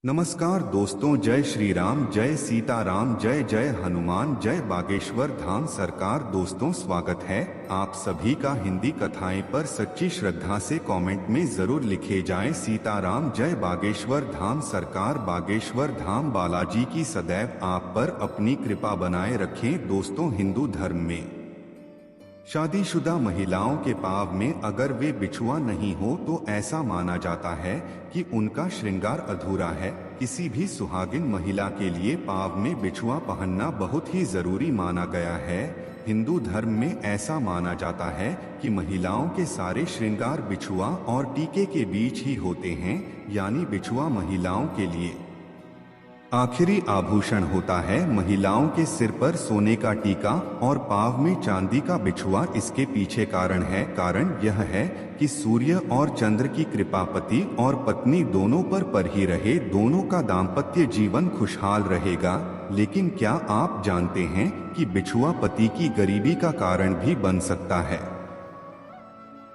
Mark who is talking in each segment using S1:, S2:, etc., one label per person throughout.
S1: नमस्कार दोस्तों, जय श्री राम, जय सीताराम, जय जय हनुमान, जय बागेश्वर धाम सरकार। दोस्तों, स्वागत है आप सभी का हिंदी कथाएं पर सच्ची श्रद्धा से कमेंट में जरूर लिखे जाएं। सीताराम, जय बागेश्वर धाम सरकार। बागेश्वर धाम बालाजी की सदैव आप पर अपनी कृपा बनाए रखें। दोस्तों, हिंदू धर्म में शादीशुदा महिलाओं के पाँव में अगर वे बिछुआ नहीं हो तो ऐसा माना जाता है कि उनका श्रृंगार अधूरा है। किसी भी सुहागिन महिला के लिए पाँव में बिछुआ पहनना बहुत ही जरूरी माना गया है। हिंदू धर्म में ऐसा माना जाता है कि महिलाओं के सारे श्रृंगार बिछुआ और टीके के बीच ही होते हैं, यानी बिछुआ महिलाओं के लिए आखिरी आभूषण होता है। महिलाओं के सिर पर सोने का टीका और पाँव में चांदी का बिछुआ इसके पीछे कारण है। कारण यह है कि सूर्य और चंद्र की कृपा पति और पत्नी दोनों पर ही रहे, दोनों का दाम्पत्य जीवन खुशहाल रहेगा। लेकिन क्या आप जानते हैं कि बिछुआ पति की गरीबी का कारण भी बन सकता है?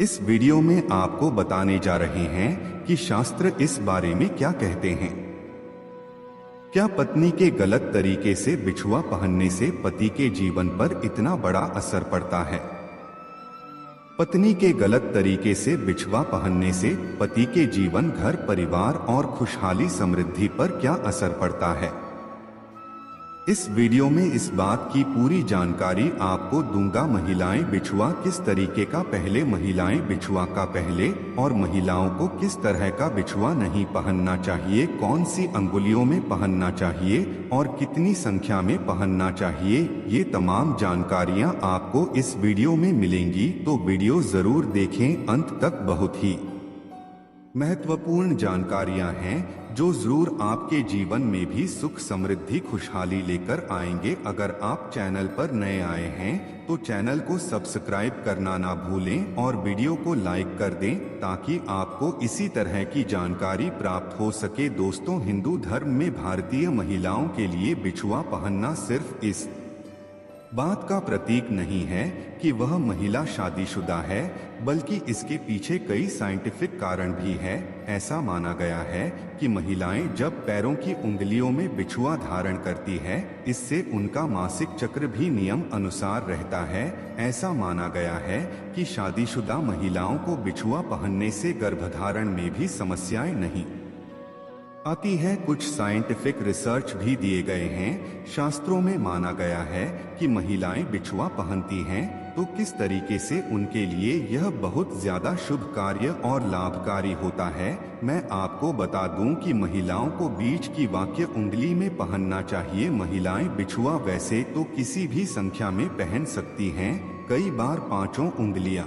S1: इस वीडियो में आपको बताने जा रहे हैं कि शास्त्र इस बारे में क्या कहते हैं। क्या पत्नी के गलत तरीके से बिछुआ पहनने से पति के जीवन पर इतना बड़ा असर पड़ता है? पत्नी के गलत तरीके से बिछुआ पहनने से पति के जीवन, घर, परिवार और खुशहाली समृद्धि पर क्या असर पड़ता है? इस वीडियो में इस बात की पूरी जानकारी आपको दूंगा। महिलाएं बिछुआ किस तरीके का पहले, महिलाएं बिछुआ का पहले और महिलाओं को किस तरह का बिछुआ नहीं पहनना चाहिए, कौन सी अंगुलियों में पहनना चाहिए और कितनी संख्या में पहनना चाहिए, ये तमाम जानकारियां आपको इस वीडियो में मिलेंगी। तो वीडियो जरूर देखें अंत तक। बहुत ही महत्वपूर्ण जानकारियां हैं जो जरूर आपके जीवन में भी सुख, समृद्धि, खुशहाली लेकर आएंगे। अगर आप चैनल पर नए आए हैं तो चैनल को सब्सक्राइब करना ना भूलें और वीडियो को लाइक कर दें ताकि आपको इसी तरह की जानकारी प्राप्त हो सके। दोस्तों, हिंदू धर्म में भारतीय महिलाओं के लिए बिछुआ पहनना सिर्फ इस बात का प्रतीक नहीं है कि वह महिला शादीशुदा है, बल्कि इसके पीछे कई साइंटिफिक कारण भी है। ऐसा माना गया है कि महिलाएं जब पैरों की उंगलियों में बिछुआ धारण करती है, इससे उनका मासिक चक्र भी नियम अनुसार रहता है। ऐसा माना गया है कि शादीशुदा महिलाओं को बिछुआ पहनने से गर्भधारण में भी समस्याएं नहीं आती है। कुछ साइंटिफिक रिसर्च भी दिए गए हैं। शास्त्रों में माना गया है कि महिलाएं बिछुआ पहनती हैं तो किस तरीके से उनके लिए यह बहुत ज्यादा शुभ कार्य और लाभकारी होता है। मैं आपको बता दूं कि महिलाओं को बीच की वाक्य उंगली में पहनना चाहिए। महिलाएं बिछुआ वैसे तो किसी भी संख्या में पहन सकती हैं, कई बार 5 उंगलियां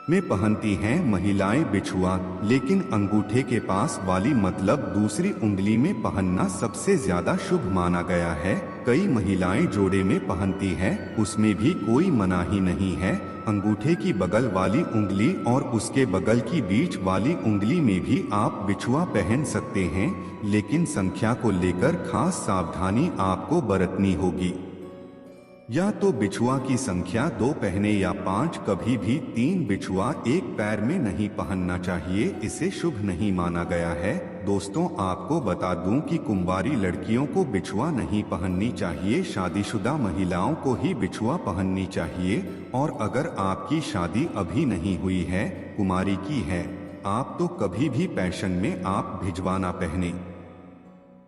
S1: में पहनती हैं महिलाएं बिछुआ, लेकिन अंगूठे के पास वाली मतलब दूसरी उंगली में पहनना सबसे ज्यादा शुभ माना गया है। कई महिलाएं जोड़े में पहनती हैं, उसमें भी कोई मनाही नहीं है। अंगूठे की बगल वाली उंगली और उसके बगल की बीच वाली उंगली में भी आप बिछुआ पहन सकते हैं, लेकिन संख्या को लेकर खास सावधानी आपको बरतनी होगी। या तो बिछुआ की संख्या 2 पहने या 5, कभी भी 3 बिछुआ एक पैर में नहीं पहनना चाहिए, इसे शुभ नहीं माना गया है। दोस्तों, आपको बता दूं कि कुंवारी लड़कियों को बिछुआ नहीं पहननी चाहिए, शादीशुदा महिलाओं को ही बिछुआ पहननी चाहिए। और अगर आपकी शादी अभी नहीं हुई है, कुमारी की है, आप तो कभी भी पैशन में आप भिजवा ना पहने।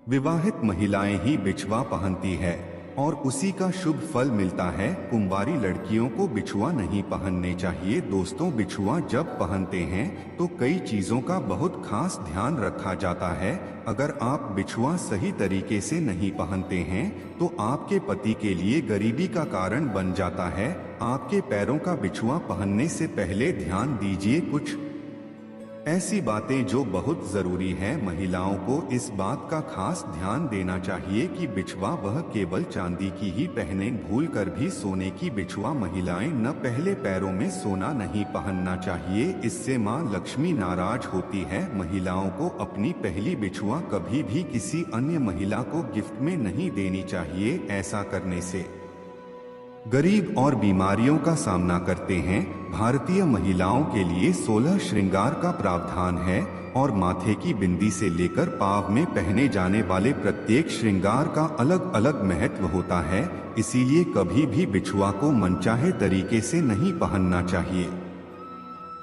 S1: विवाहित महिलाएं ही बिछुआ पहनती है और उसी का शुभ फल मिलता है। कुंवारी लड़कियों को बिछुआ नहीं पहनने चाहिए। दोस्तों, बिछुआ जब पहनते हैं तो कई चीजों का बहुत खास ध्यान रखा जाता है। अगर आप बिछुआ सही तरीके से नहीं पहनते हैं तो आपके पति के लिए गरीबी का कारण बन जाता है। आपके पैरों का बिछुआ पहनने से पहले ध्यान दीजिए कुछ ऐसी बातें जो बहुत जरूरी है। महिलाओं को इस बात का खास ध्यान देना चाहिए कि बिछुआ वह केवल चांदी की ही पहने, भूल कर भी सोने की बिछुआ महिलाएं न पहले। पैरों में सोना नहीं पहनना चाहिए, इससे मां लक्ष्मी नाराज होती है। महिलाओं को अपनी पहली बिछुआ कभी भी किसी अन्य महिला को गिफ्ट में नहीं देनी चाहिए। ऐसा करने से गरीब और बीमारियों का सामना करते हैं। भारतीय महिलाओं के लिए 16 श्रृंगार का प्रावधान है और माथे की बिंदी से लेकर पाँव में पहने जाने वाले प्रत्येक श्रृंगार का अलग अलग महत्व होता है। इसीलिए कभी भी बिछुआ को मनचाहे तरीके से नहीं पहनना चाहिए।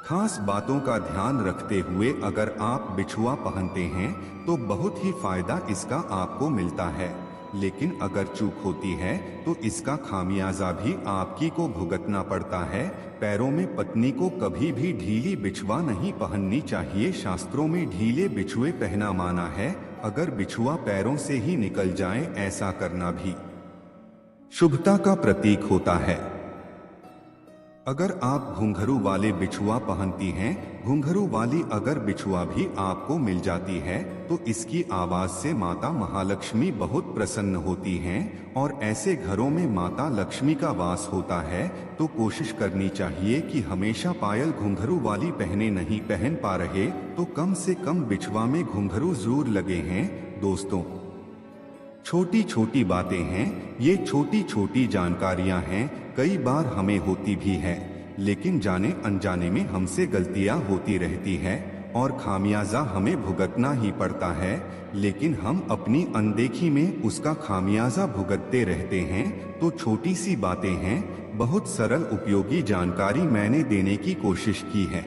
S1: खास बातों का ध्यान रखते हुए अगर आप बिछुआ पहनते हैं तो बहुत ही फायदा इसका आपको मिलता है, लेकिन अगर चूक होती है तो इसका खामियाजा भी आपकी को भुगतना पड़ता है। पैरों में पत्नी को कभी भी ढीली बिछुआ नहीं पहननी चाहिए। शास्त्रों में ढीले बिछुए पहना माना है। अगर बिछुआ पैरों से ही निकल जाए, ऐसा करना भी शुभता का प्रतीक होता है। अगर आप घुंघरू वाले बिछुआ पहनती हैं, घुंघरू वाली अगर बिछुआ भी आपको मिल जाती है तो इसकी आवाज से माता महालक्ष्मी बहुत प्रसन्न होती हैं और ऐसे घरों में माता लक्ष्मी का वास होता है। तो कोशिश करनी चाहिए कि हमेशा पायल घुंघरू वाली पहने। नहीं पहन पा रहे तो कम से कम बिछुआ में घुंघरू जरूर लगे हैं। दोस्तों, छोटी छोटी बातें हैं, ये छोटी छोटी जानकारियां हैं, कई बार हमें होती भी है, लेकिन जाने अनजाने में हमसे गलतियां होती रहती है और खामियाजा हमें भुगतना ही पड़ता है। लेकिन हम अपनी अनदेखी में उसका खामियाजा भुगतते रहते हैं। तो छोटी सी बातें हैं, बहुत सरल उपयोगी जानकारी मैंने देने की कोशिश की है।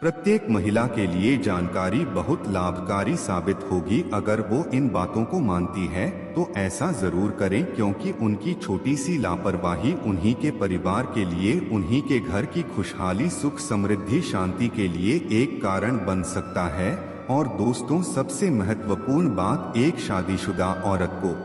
S1: प्रत्येक महिला के लिए जानकारी बहुत लाभकारी साबित होगी अगर वो इन बातों को मानती है। तो ऐसा जरूर करें, क्योंकि उनकी छोटी सी लापरवाही उन्हीं के परिवार के लिए, उन्हीं के घर की खुशहाली, सुख, समृद्धि, शांति के लिए एक कारण बन सकता है। और दोस्तों, सबसे महत्वपूर्ण बात, एक शादीशुदा औरत को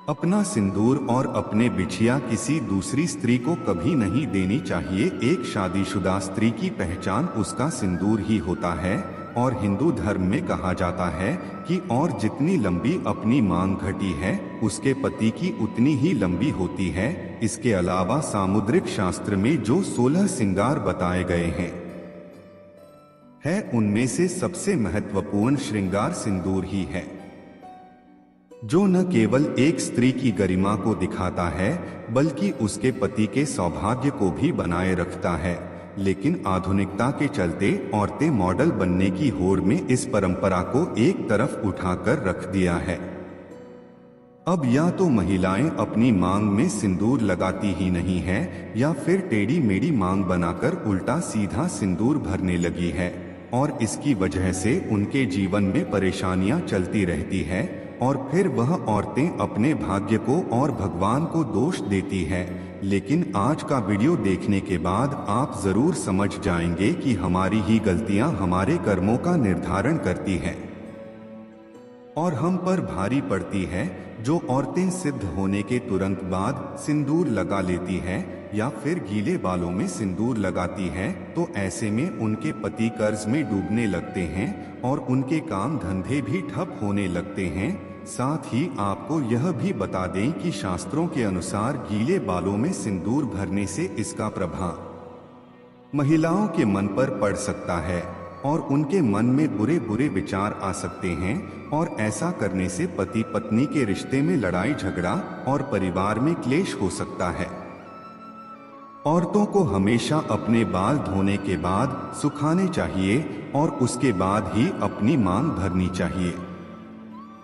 S1: अपना सिंदूर और अपने बिछिया किसी दूसरी स्त्री को कभी नहीं देनी चाहिए। एक शादीशुदा स्त्री की पहचान उसका सिंदूर ही होता है। और हिंदू धर्म में कहा जाता है कि और जितनी लंबी अपनी मांग घटी है, उसके पति की उतनी ही लंबी होती है। इसके अलावा सामुद्रिक शास्त्र में जो 16 श्रृंगार बताए गए हैं, उनमें से सबसे महत्वपूर्ण श्रृंगार सिंदूर ही है, जो न केवल एक स्त्री की गरिमा को दिखाता है बल्कि उसके पति के सौभाग्य को भी बनाए रखता है। लेकिन आधुनिकता के चलते औरतें मॉडल बनने की होड़ में इस परंपरा को एक तरफ उठाकर रख दिया है। अब या तो महिलाएं अपनी मांग में सिंदूर लगाती ही नहीं है, या फिर टेढ़ी मेढ़ी मांग बनाकर उल्टा सीधा सिंदूर भरने लगी है और इसकी वजह से उनके जीवन में परेशानियां चलती रहती है। और फिर वह औरतें अपने भाग्य को और भगवान को दोष देती है। लेकिन आज का वीडियो देखने के बाद आप जरूर समझ जाएंगे कि हमारी ही गलतियां हमारे कर्मों का निर्धारण करती है और हम पर भारी पड़ती है। जो औरतें सिद्ध होने के तुरंत बाद सिंदूर लगा लेती हैं या फिर गीले बालों में सिंदूर लगाती हैं, तो ऐसे में उनके पति कर्ज में डूबने लगते हैं और उनके काम धंधे भी ठप होने लगते हैं। साथ ही आपको यह भी बता दें कि शास्त्रों के अनुसार गीले बालों में सिंदूर भरने से इसका प्रभाव महिलाओं के मन पर पड़ सकता है और उनके मन में बुरे बुरे विचार आ सकते हैं और ऐसा करने से पति पत्नी के रिश्ते में लड़ाई झगड़ा और परिवार में क्लेश हो सकता है। औरतों को हमेशा अपने बाल धोने के बाद सुखाने चाहिए और उसके बाद ही अपनी मांग भरनी चाहिए।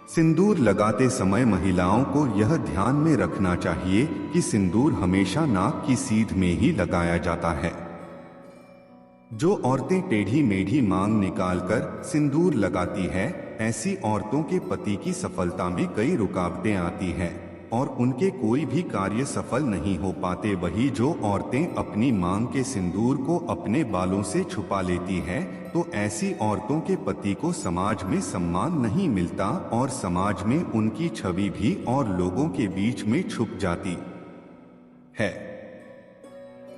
S1: सिंदूर लगाते समय महिलाओं को यह ध्यान में रखना चाहिए कि सिंदूर हमेशा नाक की सीध में ही लगाया जाता है। जो औरतें टेढ़ी मेढ़ी मांग निकालकर सिंदूर लगाती है, ऐसी औरतों के पति की सफलता में कई रुकावटें आती हैं और उनके कोई भी कार्य सफल नहीं हो पाते। वही जो औरतें अपनी मांग के सिंदूर को अपने बालों से छुपा लेती हैं, तो ऐसी औरतों के पति को समाज में सम्मान नहीं मिलता और समाज में उनकी छवि भी और लोगों के बीच में छुप जाती है।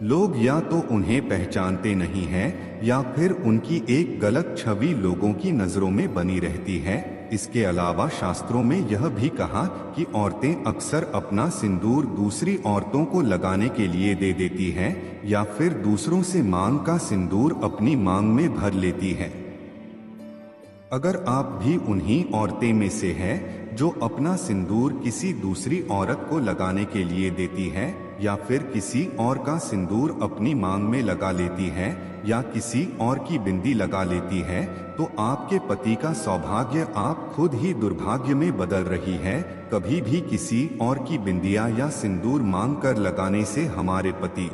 S1: लोग या तो उन्हें पहचानते नहीं हैं या फिर उनकी एक गलत छवि लोगों की नजरों में बनी रहती है। इसके अलावा शास्त्रों में यह भी कहा कि औरतें अक्सर अपना सिंदूर दूसरी औरतों को लगाने के लिए दे देती हैं या फिर दूसरों से मांग का सिंदूर अपनी मांग में भर लेती है। अगर आप भी उन्हीं औरतें में से हैं जो अपना सिंदूर किसी दूसरी औरत को लगाने के लिए देती है, या फिर किसी और का सिंदूर अपनी मांग में लगा लेती है, या किसी और की बिंदी लगा लेती है, तो आपके पति का सौभाग्य आप खुद ही दुर्भाग्य में बदल रही है। कभी भी किसी और की बिंदिया या सिंदूर मांग कर लगाने से हमारे पति